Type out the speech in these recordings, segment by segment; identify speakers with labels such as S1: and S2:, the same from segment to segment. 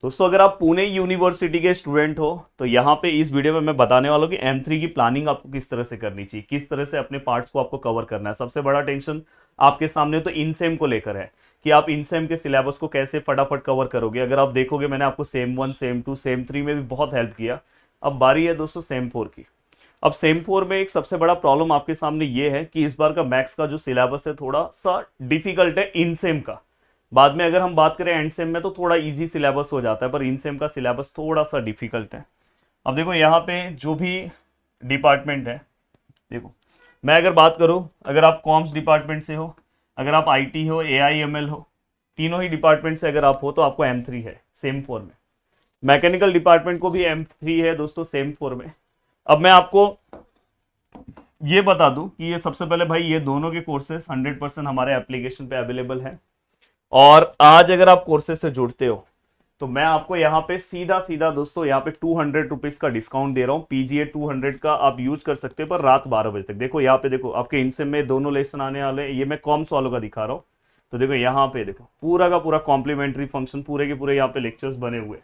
S1: दोस्तों अगर आप पुणे यूनिवर्सिटी के स्टूडेंट हो तो यहाँ पे इस वीडियो में मैं बताने वाला हूँ कि M3 की प्लानिंग आपको किस तरह से करनी चाहिए, किस तरह से अपने पार्ट्स को आपको कवर करना है। सबसे बड़ा टेंशन आपके सामने तो इनसेम को लेकर है कि आप इनसेम के सिलेबस को कैसे फटाफट कवर करोगे। अगर आप देखोगे मैंने आपको सेम 1 सेम 2 सेम 3 में भी बहुत हेल्प किया। अब बारी है दोस्तों सेम 4 की। अब सेम 4 में एक सबसे बड़ा प्रॉब्लम आपके सामने ये है कि इस बार का मैथ्स का जो सिलेबस है थोड़ा सा डिफिकल्ट है इनसेम का। बाद में अगर हम बात करें एंड सेम में तो थोड़ा इजी सिलेबस हो जाता है, पर इन सेम का सिलेबस थोड़ा सा डिफिकल्ट है। अब देखो यहाँ पे जो भी डिपार्टमेंट है, देखो मैं अगर बात करूँ, अगर आप कॉमर्स डिपार्टमेंट से हो, अगर आप आईटी हो, AIML हो, तीनों ही डिपार्टमेंट से अगर आप हो तो आपको M3 है सेम 4 में। मैकेनिकल डिपार्टमेंट को भी M3 है दोस्तों सेम 4 में। अब मैं आपको ये बता दूं कि ये सबसे पहले भाई ये दोनों के कोर्सेस 100% हमारे एप्लीकेशन पे अवेलेबल है। और आज अगर आप कोर्सेज से जुड़ते हो तो मैं आपको यहाँ पे सीधा सीधा दोस्तों यहाँ पे 200 रुपीज का डिस्काउंट दे रहा हूँ। PGA 200 का आप यूज कर सकते हो पर रात 12 बजे तक। देखो यहाँ पे, देखो आपके इनसे में दोनों लेसन आने वाले हैं। ये मैं कॉम्स वालों का दिखा रहा हूँ। तो देखो यहाँ पे देखो पूरा का पूरा कॉम्प्लीमेंट्री फंक्शन, पूरे के पूरे यहाँ पे लेक्चर्स बने हुए।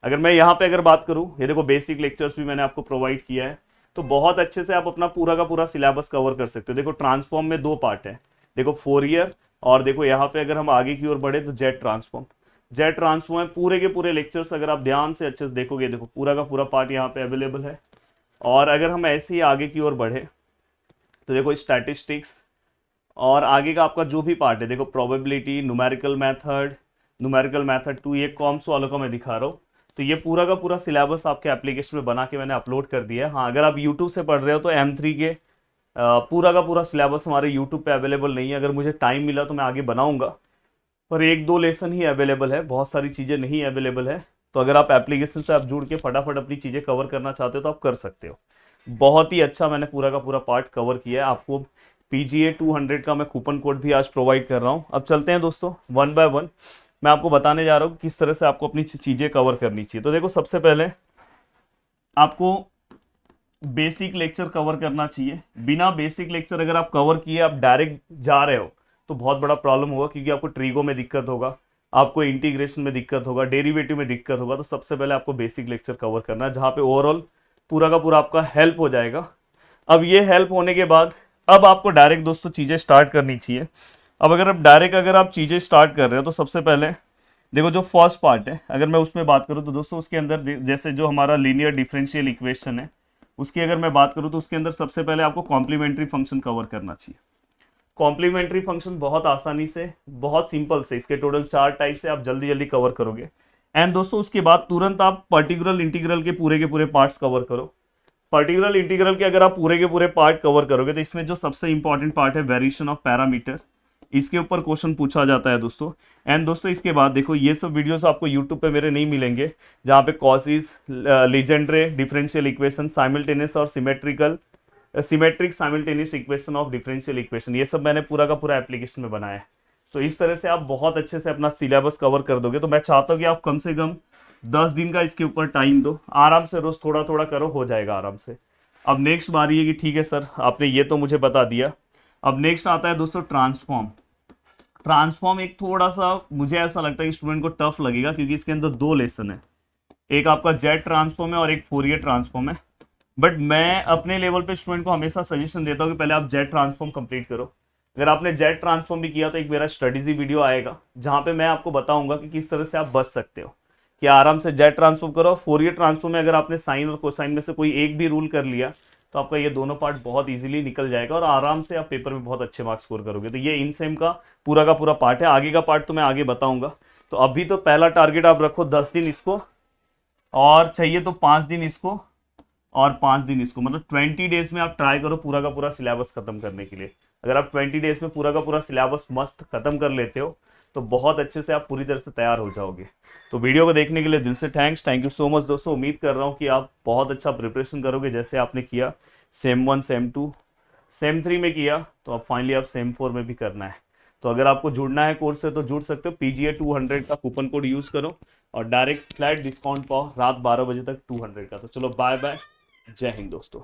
S1: अगर मैं यहाँ पे अगर बात करूँ, ये देखो बेसिक लेक्चर्स भी मैंने आपको प्रोवाइड किया है। तो बहुत अच्छे से आप अपना पूरा का पूरा सिलेबस कवर कर सकते हो। देखो ट्रांसफॉर्म में 2 पार्ट है, देखो फोरियर, और देखो यहाँ पे अगर हम आगे की ओर बढ़े तो जेट ट्रांसफॉर्म। जेट ट्रांसफॉर्म पूरे के पूरे लेक्चर्स अगर आप ध्यान से अच्छे से देखोगे, देखो पूरा का पूरा पार्ट यहाँ पे अवेलेबल है। और अगर हम ऐसे ही आगे की ओर बढ़े तो देखो स्टैटिस्टिक्स, और आगे का आपका जो भी पार्ट है, देखो प्रोबेबिलिटी, न्यूमेरिकल मेथड 2, ये कॉम्स वालों का मैं दिखा रहा हूँ। तो ये पूरा का पूरा सिलेबस आपके एप्लीकेशन में बना के मैंने अपलोड कर दिया है। हाँ, अगर आप यूट्यूब से पढ़ रहे हो तो M3 के पूरा का पूरा सिलेबस हमारे यूट्यूब पे अवेलेबल नहीं है। अगर मुझे टाइम मिला तो मैं आगे बनाऊंगा, पर 1-2 लेसन ही अवेलेबल है, बहुत सारी चीज़ें नहीं अवेलेबल है। तो अगर आप एप्लीकेशन से आप जुड़ के फटाफट अपनी चीज़ें कवर करना चाहते हो तो आप कर सकते हो। बहुत ही अच्छा मैंने पूरा का पूरा पार्ट कवर किया है। आपको PGA 200 का मैं कूपन कोड भी आज प्रोवाइड कर रहा हूँ। अब चलते हैं दोस्तों 1 बाय 1, मैं आपको बताने जा रहा हूँ किस तरह से आपको अपनी चीज़ें कवर करनी चाहिए। तो देखो सबसे पहले आपको बेसिक लेक्चर कवर करना चाहिए। बिना बेसिक लेक्चर अगर आप कवर किए आप डायरेक्ट जा रहे हो तो बहुत बड़ा प्रॉब्लम होगा, क्योंकि आपको ट्रीगो में दिक्कत होगा, आपको इंटीग्रेशन में दिक्कत होगा, डेरिवेटिव में दिक्कत होगा। तो सबसे पहले आपको बेसिक लेक्चर कवर करना है, जहाँ पे ओवरऑल पूरा का पूरा आपका हेल्प हो जाएगा। अब ये हेल्प होने के बाद अब आपको डायरेक्ट दोस्तों चीज़ें स्टार्ट करनी चाहिए। अब अगर आप चीज़ें स्टार्ट कर रहे हो तो सबसे पहले देखो जो फर्स्ट पार्ट है, अगर मैं उसमें बात करूँ तो दोस्तों उसके अंदर जैसे जो हमारा लीनियर डिफरेंशियल इक्वेशन है, उसकी अगर मैं बात करूँ तो उसके अंदर सबसे पहले आपको कॉम्प्लीमेंट्री फंक्शन कवर करना चाहिए। कॉम्प्लीमेंट्री फंक्शन बहुत आसानी से, बहुत सिंपल से, इसके टोटल 4 टाइप से आप जल्दी जल्दी कवर करोगे। एंड दोस्तों उसके बाद तुरंत आप पर्टिकुलर इंटीग्रल के पूरे पार्ट्स कवर करो। पर्टिकुलर इंटीग्रल के अगर आप पूरे के पूरे पार्ट कवर करोगे तो इसमें जो सबसे इंपॉर्टेंट पार्ट है वेरिएशन ऑफ पैरामीटर, इसके ऊपर क्वेश्चन पूछा जाता है दोस्तों। एंड दोस्तों इसके बाद देखो ये सब वीडियोस आपको यूट्यूब पे मेरे नहीं मिलेंगे, जहाँ पे कॉसिस, लीजेंड्रे डिफरेंशियल इक्वेशन, साइमल्टेनियस और symmetric simultaneous equation of differential equation, ये सब मैंने पूरा का पूरा एप्लीकेशन में बनाया है। तो इस तरह से आप बहुत अच्छे से अपना सिलेबस कवर कर दोगे। तो मैं चाहता हूँ कि आप कम से कम 10 दिन का इसके ऊपर टाइम दो, आराम से रोज थोड़ा थोड़ा करो, हो जाएगा आराम से। अब नेक्स्ट बारी है कि ठीक है सर आपने ये तो मुझे बता दिया। अब नेक्स्ट आता है दोस्तों ट्रांसफॉर्म। ट्रांसफॉर्म एक थोड़ा सा मुझे ऐसा लगता है कि स्टूडेंट को टफ लगेगा, क्योंकि इसके अंदर 2 लेसन है, एक आपका जेट ट्रांसफॉर्म है और एक फोरियर ट्रांसफॉर्म है। बट मैं अपने लेवल पे स्टूडेंट को हमेशा सजेशन देता हूँ कि पहले आप जेट ट्रांसफॉर्म कंप्लीट करो। अगर आपने जेट ट्रांसफॉर्म भी किया तो एक मेरा स्टडीजी वीडियो आएगा जहाँ पे मैं आपको बताऊंगा कि किस तरह से आप बच सकते हो, कि आराम से जेट ट्रांसफॉर्म करो। फोरियर ट्रांसफॉर्म में अगर आपने साइन और कोसाइन में से कोई एक भी रूल कर लिया तो आपका ये दोनों पार्ट बहुत इजीली निकल जाएगा और आराम से आप पेपर में बहुत अच्छे मार्क्स स्कोर करोगे। तो ये इनसेम का पूरा पार्ट है। आगे का पार्ट तो मैं आगे बताऊंगा। तो अभी तो पहला टारगेट आप रखो 10 दिन इसको, और चाहिए तो 5 दिन इसको और 5 दिन इसको, मतलब 20 डेज में आप ट्राई करो पूरा का पूरा सिलेबस खत्म करने के लिए। अगर आप 20 डेज में पूरा का पूरा सिलेबस मस्त खत्म कर लेते हो तो बहुत अच्छे से आप पूरी तरह से तैयार हो जाओगे। तो वीडियो को देखने के लिए दिल से थैंक यू सो मच दोस्तों। उम्मीद कर रहा हूँ कि आप बहुत अच्छा प्रिपरेशन करोगे, जैसे आपने किया सेम 1 सेम 2 सेम 3 में किया, तो अब फाइनली आप सेम 4 में भी करना है। तो अगर आपको जुड़ना है कोर्स से तो जुड़ सकते हो। PGA 200 का कूपन कोड यूज़ करो और डायरेक्ट फ्लैट डिस्काउंट पाओ रात 12 बजे तक 200 का। तो चलो बाय बाय, जय हिंद दोस्तों।